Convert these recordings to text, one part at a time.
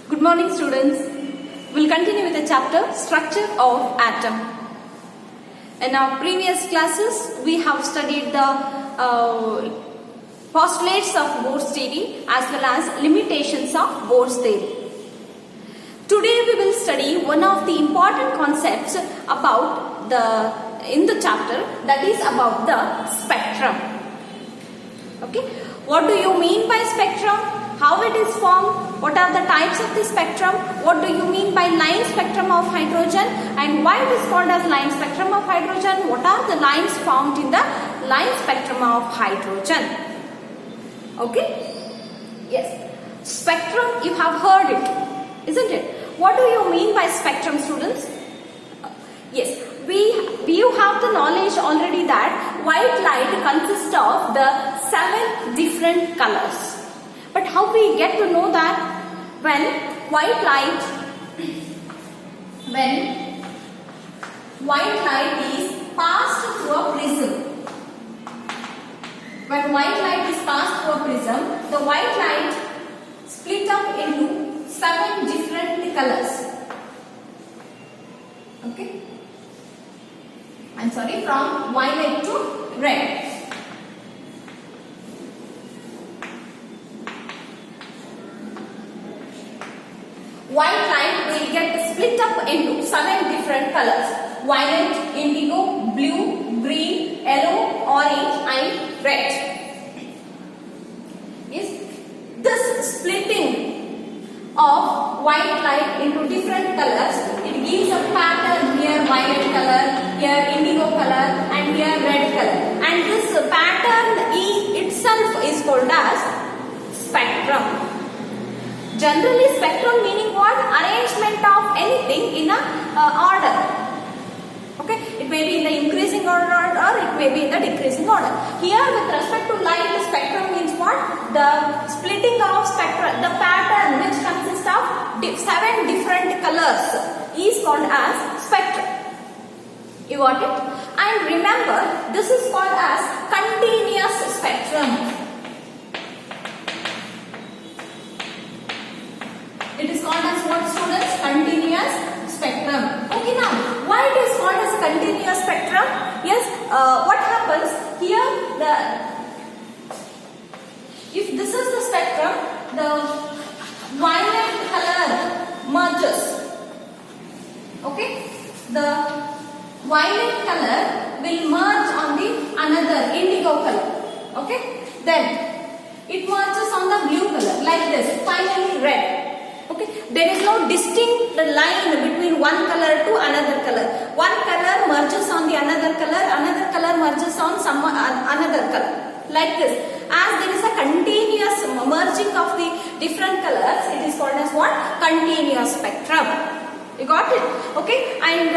Good morning, students. We'll continue with the chapter Structure of Atom. In our previous classes, we have studied the postulates of Bohr's theory as well as limitations of Bohr's theory. Today we will study one of the important concepts about in the chapter, that is about the spectrum. Okay, what do you mean by spectrum? How it is formed? What are the types of the spectrum? What do you mean by line spectrum of hydrogen? And why it is called as line spectrum of hydrogen? What are the lines found in the line spectrum of hydrogen? Okay? Yes. Spectrum, you have heard it, isn't it? What do you mean by spectrum, students? Yes, you have the knowledge already that white light consists of the 7 different colors. But how we get to know that? When white light is passed through a prism. When white light is passed through a prism, the white light split up into 7 different colors. Okay? I'm sorry, from violet to red. White light will get split up into 7 different colors: violet, indigo, blue, green, yellow, orange and red. Yes, this splitting of white light into different colors, it gives a pattern. Here violet color, here indigo color and here red color, and this pattern itself is called as spectrum. Generally, spectrum meaning what? Arrangement of anything in a order. Okay, it may be in the increasing order or it may be in the decreasing order. Here, with respect to light, the spectrum means what? The splitting of spectrum, the pattern which consists of 7 different colors is called as spectrum. You got it? And remember, this is called as continuous spectrum. It is called as what, students? Continuous spectrum. Okay, now why it is called as a continuous spectrum? Yes, what happens here? If this is the spectrum, the violet color merges. Okay, the violet color will merge on the another indigo color. Okay, then it merges on the blue color like this. Finally, red. Okay, there is no distinct line between one color to another color. One color merges on the another color merges on another color. Like this. As there is a continuous merging of the different colors, it is called as what? Continuous spectrum. You got it? Okay, and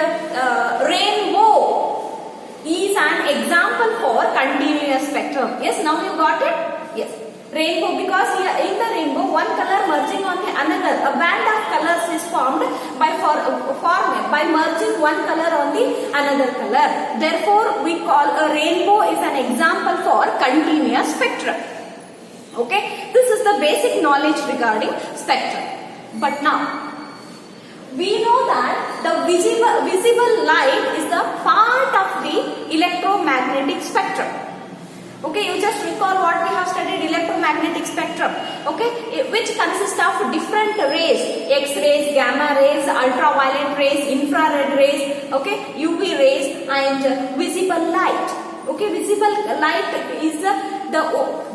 rainbow is an example for continuous spectrum. Yes, now you got it? Yes. Rainbow, because here in the rainbow one color merging on the another, a band of colors is formed by merging one color on the another color. Therefore, we call a rainbow is an example for continuous spectrum. Okay, this is the basic knowledge regarding spectrum. But now, we know that the visible light is the part of the electromagnetic spectrum. Okay, you just recall what we have studied, electromagnetic spectrum. Okay, which consists of different rays: X-rays, gamma rays, ultraviolet rays, infrared rays, okay, UV rays and visible light. Okay, visible light is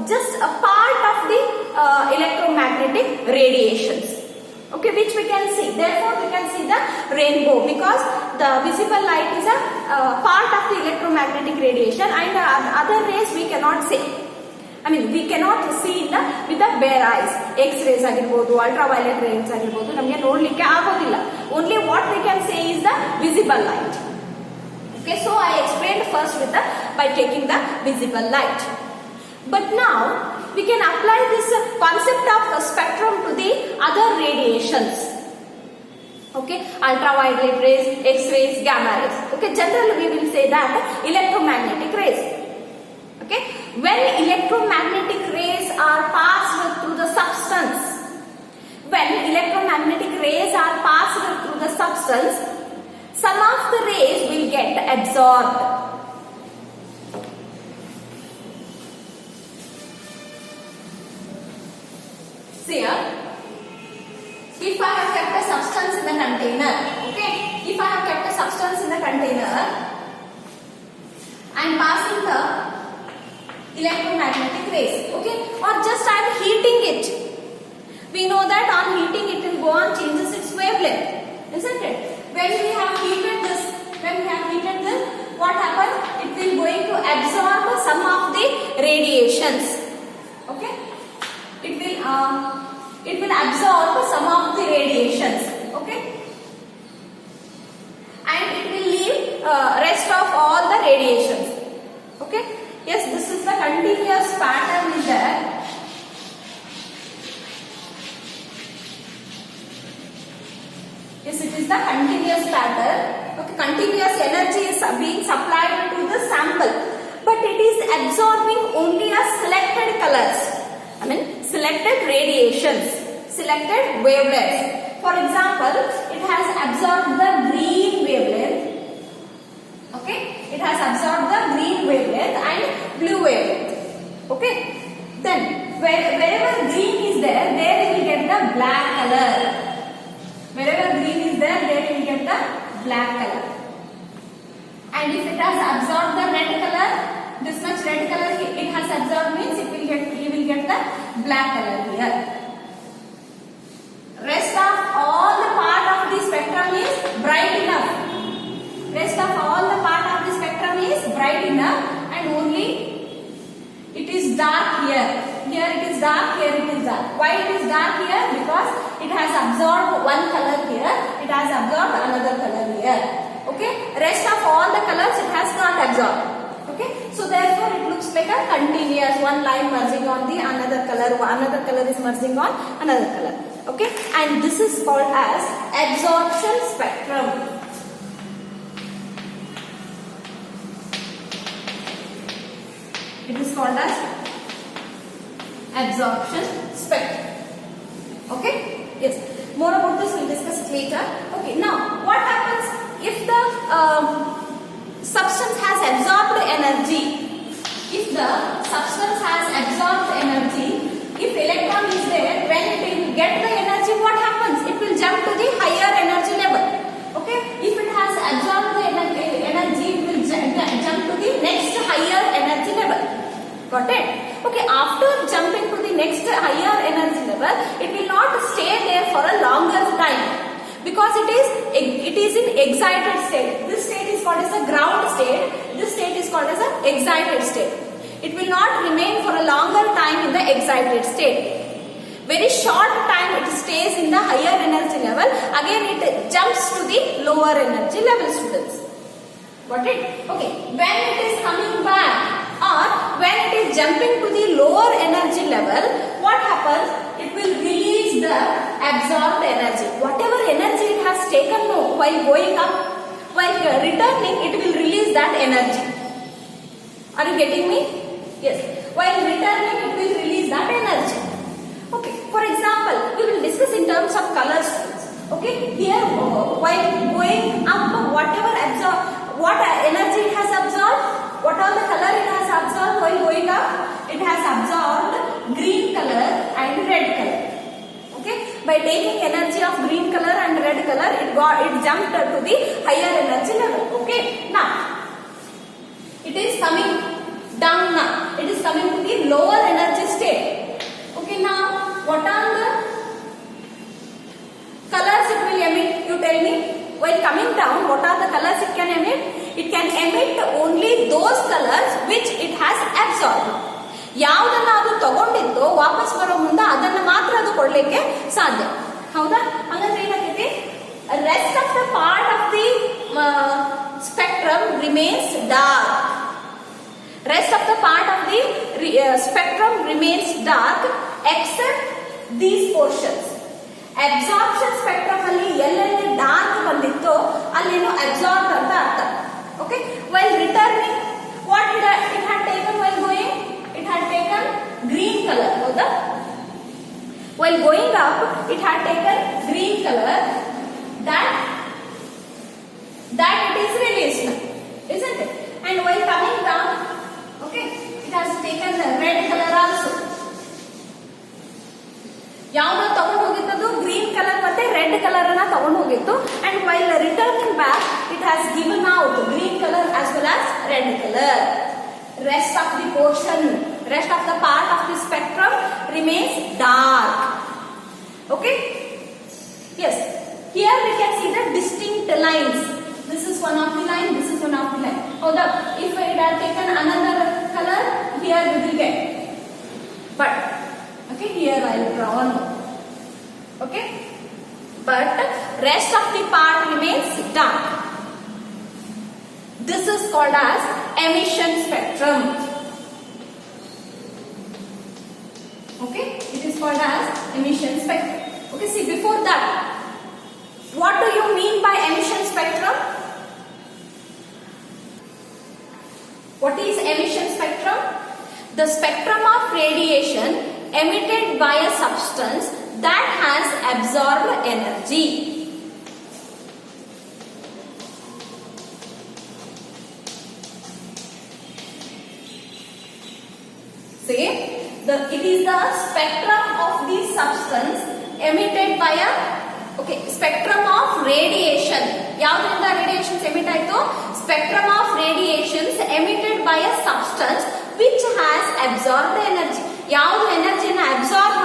just a part of the electromagnetic radiations. Okay, which we can see. Therefore, we can see the rainbow because the visible light is a part of the electromagnetic radiation, and other rays we cannot see. I mean, we cannot see with the bare eyes. X-rays agirbodu, ultraviolet rays agirbodu, namage nodlikke agodilla. Only what we can see is the visible light. Okay, so I explained first by taking the visible light. But now, we can apply this concept of spectrum to the other radiations. Okay, ultraviolet rays, X-rays, gamma rays. Okay, generally we will say that electromagnetic rays. Okay, when electromagnetic rays are passed through the substance, when electromagnetic substance, some of the rays will get absorbed. See here, if I have kept a substance in the container, okay, if I have kept a substance in the container, I am passing the electromagnetic rays, okay, or just I am heating it. We know that on heating it will go on changes its wavelength, isn't it? When we have heated this, what happens? It will going to absorb some of the radiations, okay? It will absorb some of the radiations, okay? And it will leave rest of all the radiations, okay? Yes, this is the continuous pattern is there. Yes, it is the continuous pattern. Okay, continuous energy is being supplied to the sample, but it is absorbing only a selected colors. I mean, selected radiations, selected wavelengths. For example, it has absorbed the green wavelength. Okay, it has absorbed the green wavelength and blue wavelength. Okay, then wherever green is there you will get the black color. Wherever green is there you will get the black color. And if it has absorbed the red color, this much red color it has absorbed means you will get the black color here. Rest of all the part of the spectrum is bright enough. Rest of all the part of the spectrum is bright enough, and only it is dark here. Here it is dark, here it is dark. Why it is dark here? Because it has absorbed one color here, it has absorbed another color here. Okay, rest of all the colors it has not absorbed. Okay, so therefore it looks like a continuous one line merging on the another color is merging on another color. Okay, and this is called as absorption spectrum. It is called as absorption spectrum. Okay, yes, more about this we'll discuss it later. Okay, now what happens if the substance has absorbed energy? If the substance has absorbed energy, if electron is there, when it will get the energy, what happens? It will jump to the higher energy level. Okay, if it has absorbed the energy, it will jump to the next higher energy level. Got it? Okay, after jumping to the next higher energy level, it will not stay there for a longer time, because it is in excited state. This state is called as a ground state. This state is called as an excited state. It will not remain for a longer time in the excited state. Very short time it stays in the higher energy level. Again it jumps to the lower energy level, students. Got it? Okay. When it is coming back or when it is jumping to the lower energy level, what happens? It will release the absorbed energy. Whatever energy it has taken while going up, while returning, it will release that energy. Are you getting me? Yes. While returning, it will release that energy. Okay. For example, we will discuss in terms of colors. Okay. Here, while going up, what energy it has absorbed? What all the color it has absorbed while going up? It has absorbed green color and red color. Okay. By taking energy of green color and red color, it jumped to the higher energy level. Okay. Now, it is coming down now. It is coming to the lower energy state. Okay. Now, what are the colors it will emit? You tell me. While coming down, what are the colors it can emit? It can emit only those colors which it has absorbed. ಯಾವುದನ್ನ ಅದು ತಗೊಂಡಿತ್ತು ವಾಪಸ್ ಬರೋ ಮುಂದೆ ಅದನ್ನ ಮಾತ್ರ ಅದು ಕೊಡ್ಲಿಕ್ಕೆ ಸಾಧ್ಯ. ಹೌದಾ? ಹಾಗಾದ್ರೆ ಏನಾಗುತ್ತೆ? Rest of the part of the spectrum remains dark. Rest of the part of the spectrum remains dark except these portions. Absorption spectrum ಅಲ್ಲಿ ಎಲ್ಲೆಲ್ಲಿ ಡಾರ್ಕ್ ಬಂದಿತ್ತು ಅಲ್ಲೇನು absorbed ಅಂತ ಅರ್ಥ. Okay, while returning, what it had taken while going? It had taken green color. ಹೌದಾ? While going up, it had taken green color that that it is released, isn't it? And while coming down, okay, it has taken the red color also. ಯಾವ್ದು ತಗೊಂಡು ಹೋಗಿತ್ತು? Green colour ಮತ್ತೆ red colour ಅನ್ನ ತಗೊಂಡು ಹೋಗಿತ್ತು. And while returning back it has given out green colour as well as red colour. Rest of the portion, rest of the part of the spectrum remains dark. Okay? Yes. Here we can see the distinct lines. This is one of the line, this is one of the line. Oh, if it had taken another color, here we will get. But, okay, here I will draw one more. Okay? But rest of the part remains dark. This is called as emission spectrum. Okay, it is called as emission spectrum. Okay, see, before that, what do you mean by emission spectrum? What is emission spectrum? The spectrum of radiation emitted by a substance that has absorbed energy. It is the spectrum of the substance emitted by a spectrum of radiation. ಯಾವ್ದ್ರಿಂದ radiations emit ಆಯ್ತು? Spectrum of radiations emitted by a substance which has absorbed energy. ಯಾವ್ದು ಎನರ್ಜಿನ absorb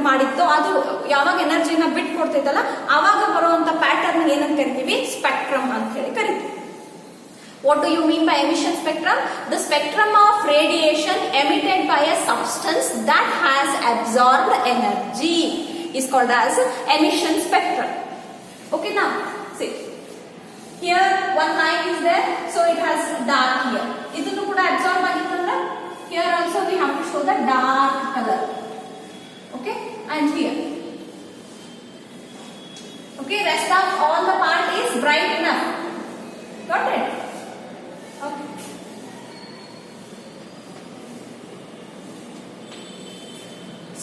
ಮಾಡಿತ್ತೋ ಅದು ಯಾವಾಗ ಎನರ್ಜಿನ ಬಿಟ್ಟು ಕೊಡ್ತೈತಲ್ಲ ಅವಾಗ ಬರುವಂತ pattern ಏನಂತ ಕರಿತೀವಿ? ಸ್ಪೆಕ್ಟ್ರಮ್ ಅಂತ ಹೇಳಿ ಕರಿತೀವಿ. What do you mean by emission spectrum? The spectrum of radiation emitted by a substance that has absorbed energy is called as emission spectrum. Okay, now see, here one line is there, so it has dark here. Idunu kuda absorb agitandra, here also we have to show the dark color. Okay, and here, okay, rest of all the part is bright enough. Got it? Okay.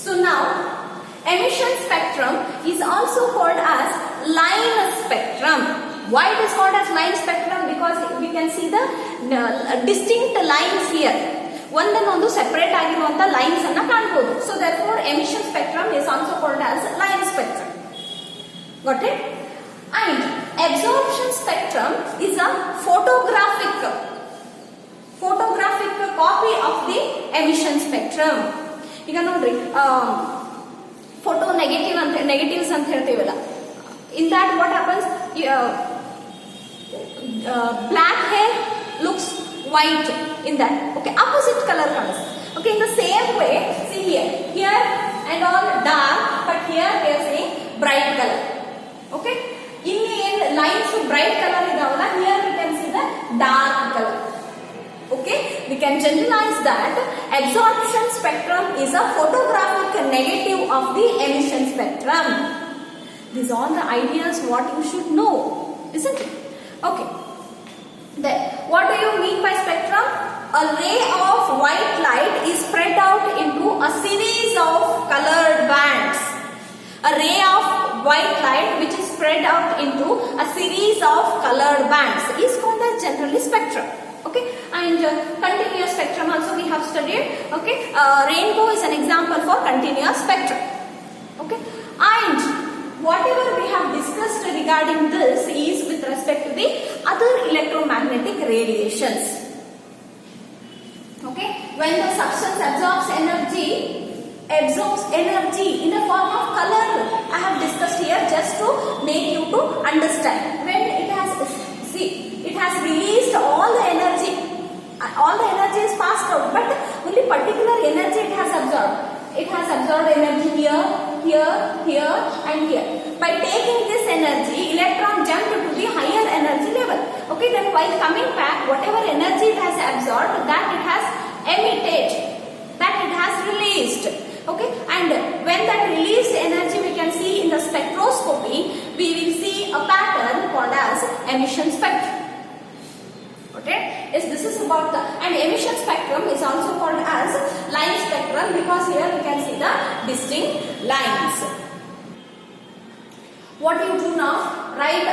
So now emission spectrum is also called as line spectrum. Why it is called as line spectrum? Because we can see the distinct lines here. ಒಂದನ್ನೊಂದು separate ಆಗಿರುವಂತ lines ಅನ್ನ ಕಾಣಬಹುದು. So therefore emission spectrum is also called as line spectrum. Got it? And absorption spectrum is a photographic copy of the emission spectrum. ಈಗ ನೋಡ್ರಿ, photo negatives ಅಂತ ಹೇಳ್ತೀವಲ್ಲ, in that what happens, black hair looks white in that, okay, opposite color comes. Okay, in the same way, see here and all dark, but here we are saying bright color. Okay, ಇಲ್ಲಿ ಏನು lines bright colour ಇದಾವಲ್ಲ, here we can see the dark color. Okay, we can generalize that absorption spectrum is a photographic negative of the emission spectrum. These are all the ideas what you should know, isn't it? Okay, then what do you mean by spectrum? A ray of white light is spread out into a series of colored bands. A ray of white light which is spread out into a series of colored bands is called as generally spectrum. Okay, and continuous spectrum also we have studied. Okay, rainbow is an example for continuous spectrum. Okay, and whatever we have discussed regarding this is with respect to the other electromagnetic radiations. Okay, when the substance absorbs energy in the form of color. I have discussed here just to make you to understand. When it has released all the energy is passed out, but only particular energy it has absorbed. It has absorbed energy here, and here. By taking this energy, electron jumped to the higher energy level. Okay, then while coming back, whatever energy it has absorbed, that it has emitted, that it has released. Okay, and when that released energy we can see in the spectroscopy, we will see a pattern called as emission spectrum. Okay, yes, this is about the, and emission spectrum is also called as line spectrum because here we can see the distinct lines. What you do now? write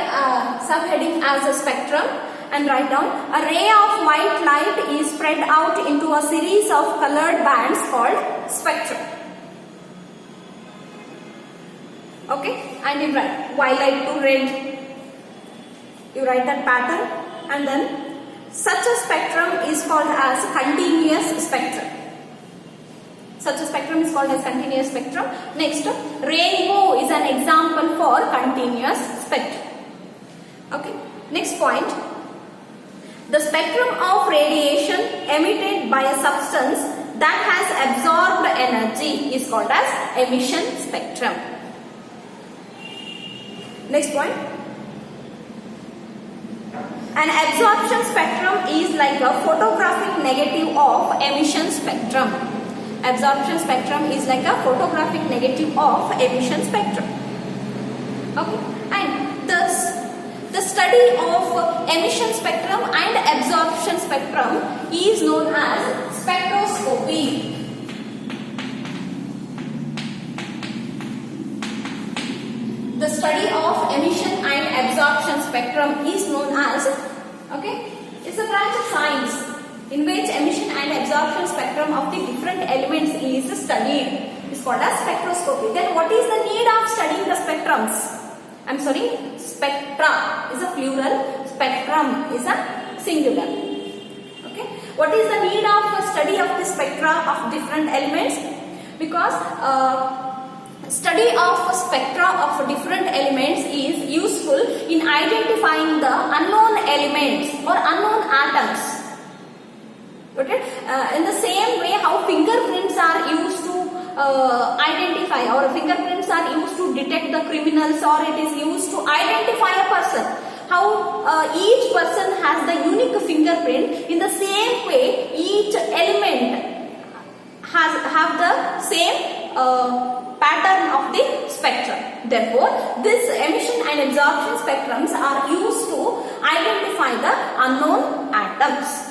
subheading as a spectrum and write down a ray of white light is spread out into a series of colored bands called spectrum. Okay, and you write violet to red. You write that pattern, and then such a spectrum is called as continuous spectrum. Such a spectrum is called as continuous spectrum. Next, rainbow is an example for continuous spectrum. Okay, next point. The spectrum of radiation emitted by a substance that has absorbed energy is called as emission spectrum. Next point. An absorption spectrum is like a photographic negative of emission spectrum. Absorption spectrum is like a photographic negative of emission spectrum. Okay, and the study of emission spectrum and absorption spectrum is known as spectroscopy. The study of emission and absorption spectrum is known as, okay, it's a branch of science in which emission and absorption spectrum of the different elements is studied. It's called as spectroscopy. Then what is the need of studying the spectrums? I'm sorry, spectra is a plural, spectrum is a singular. Okay, what is the need of study of the spectra of different elements? Because study of spectra of different elements is useful in identifying the unknown elements or unknown atoms. Okay, in the same way how fingerprints are used to identify, or fingerprints are used to detect the criminals, or it is used to identify a person. How each person has the unique fingerprint, in the same way each element have the same pattern of the spectrum. Therefore, this emission and absorption spectrums are used to identify the unknown atoms.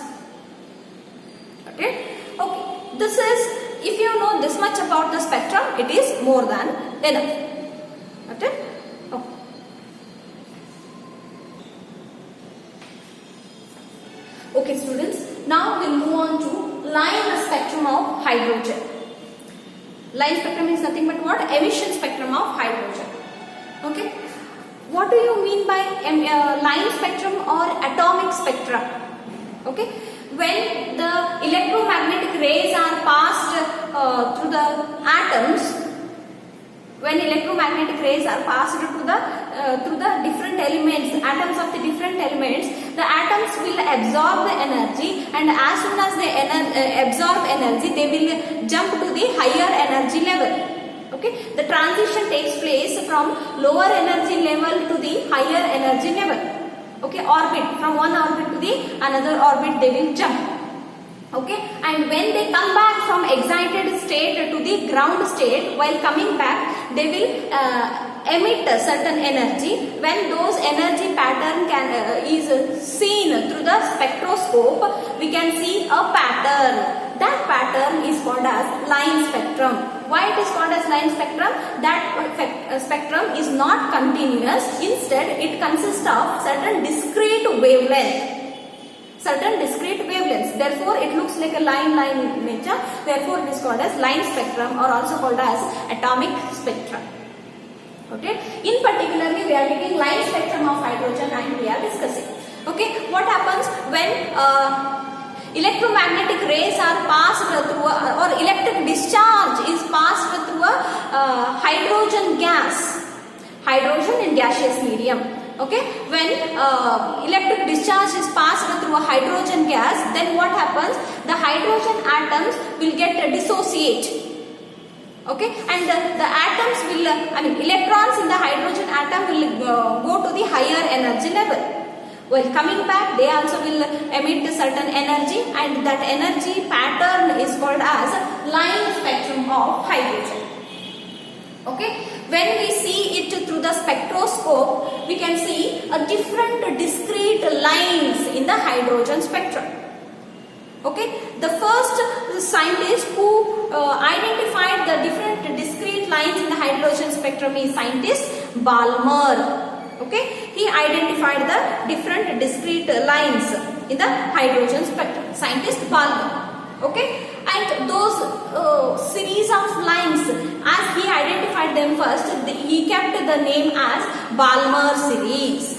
Okay. Okay. This is, if you know this much about the spectrum, it is more than enough. Okay. Okay. Okay, students. Now we'll move on to line spectrum of hydrogen. Line spectrum is nothing but what? Emission spectrum of hydrogen. Okay. What do you mean by line spectrum or atomic spectra? Okay. When the electromagnetic rays are passed through the atoms, when electromagnetic rays are passed through the different elements, atoms of the different elements, the atoms will absorb the energy, and as soon as they absorb energy, they will jump to the higher energy level. Okay, the transition takes place from lower energy level to the higher energy level. Okay, orbit, from one orbit to the another orbit they will jump. Okay, and when they come back from excited state to the ground state, while coming back they will emit a certain energy. When those energy pattern is seen through the spectroscope, we can see a pattern. That pattern is called as line spectrum. Why it is called as line spectrum? That spectrum is not continuous. Instead, it consists of certain discrete wavelengths. Certain discrete wavelengths. Therefore, it looks like a line in nature. Therefore, it is called as line spectrum, or also called as atomic spectrum. Okay. In particularly, we are taking line spectrum of hydrogen and we are discussing. Okay. What happens when electromagnetic rays are passed through or electric discharge is passed through a hydrogen gas, hydrogen in gaseous medium. Okay, when electric discharge is passed through a hydrogen gas, then what happens? The hydrogen atoms will get dissociate. Okay, and the atoms will, electrons in the hydrogen atom will go to the higher energy level. While coming back, they also will emit a certain energy, and that energy pattern is called as line spectrum of hydrogen. Okay, when we see it through the spectroscope, we can see a different discrete lines in the hydrogen spectrum. Okay, the first scientist who identified the different discrete lines in the hydrogen spectrum is scientist Balmer. Okay, he identified the different discrete lines in the hydrogen spectrum. Scientist Balmer. Okay, and those series of lines, as he identified them first, he kept the name as Balmer series.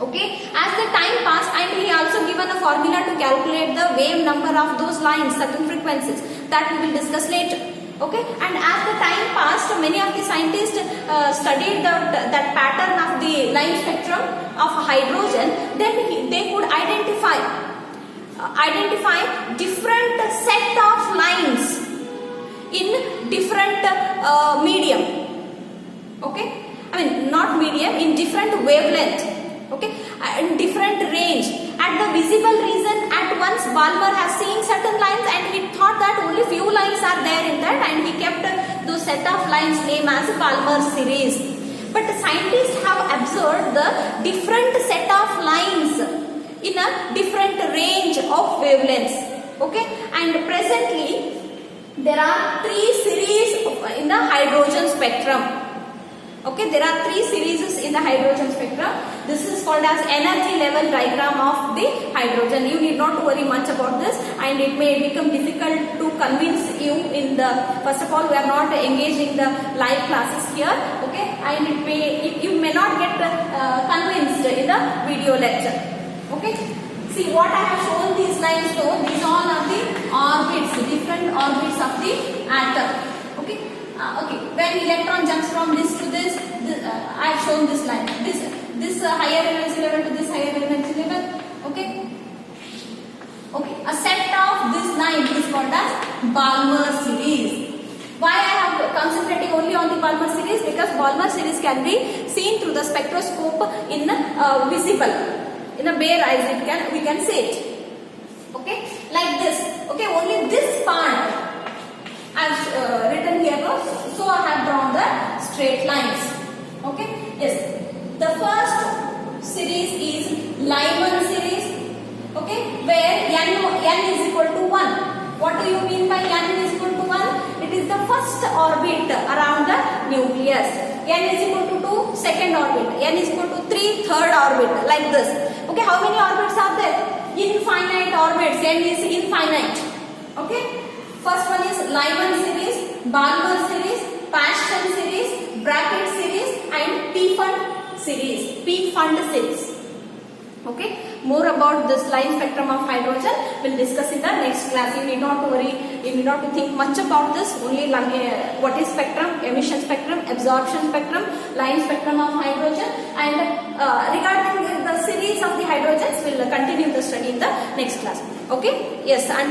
Okay, as the time passed, and he also given a formula to calculate the wave number of those lines, certain frequencies, that we will discuss later. Okay, and as the time passed, many of the scientists studied that pattern of the line spectrum of hydrogen. Then they could identify different set of lines in different medium. Okay, I mean not medium, in different wavelength. Okay, in different range. At the visible region, at once Balmer has seen certain lines, and he thought that only few lines are there in that, and he kept those set of lines name as Balmer series. But scientists have observed the different set of lines in a different range of wavelengths. Okay, and presently there are 3 series in the hydrogen spectrum. Okay, there are 3 series in the hydrogen spectrum. This is called as energy level diagram of the hydrogen. You need not worry much about this, and it may become difficult to convince you in the, first of all, we are not engaging the live classes here. Okay, and you may not get convinced in the video lecture. Okay, see what I have shown these lines. So these all are the orbits, different orbits of the atom. Okay. Okay, when electron jumps from this to this, I have shown this line. This higher energy level to this higher energy level. Okay. Okay, a set of this line is called as Balmer series. Why I have concentrating only on the Balmer series? Because Balmer series can be seen through the spectroscope in visible, in a bare eyes. We can see it. Okay, like this. Okay, only this part as written here, so I have drawn the straight lines. Okay, yes, the first series is Lyman series. Okay, where n is equal to 1. What do you mean by n is equal to 1? It is the first orbit around the nucleus. N is equal to 2, second orbit. N is equal to 3, third orbit, like this. Okay, how many orbits are there? Infinite orbits. N is infinite. Okay. First one is Lyman series, Balmer series, Paschen series, Brackett series, and P-Fund series. Okay, more about this line spectrum of hydrogen we'll discuss in the next class. You need not to worry, you need not to think much about this. Only what is spectrum, emission spectrum, absorption spectrum, line spectrum of hydrogen, and regarding the series of the hydrogens, we'll continue the study in the next class. Okay, yes, and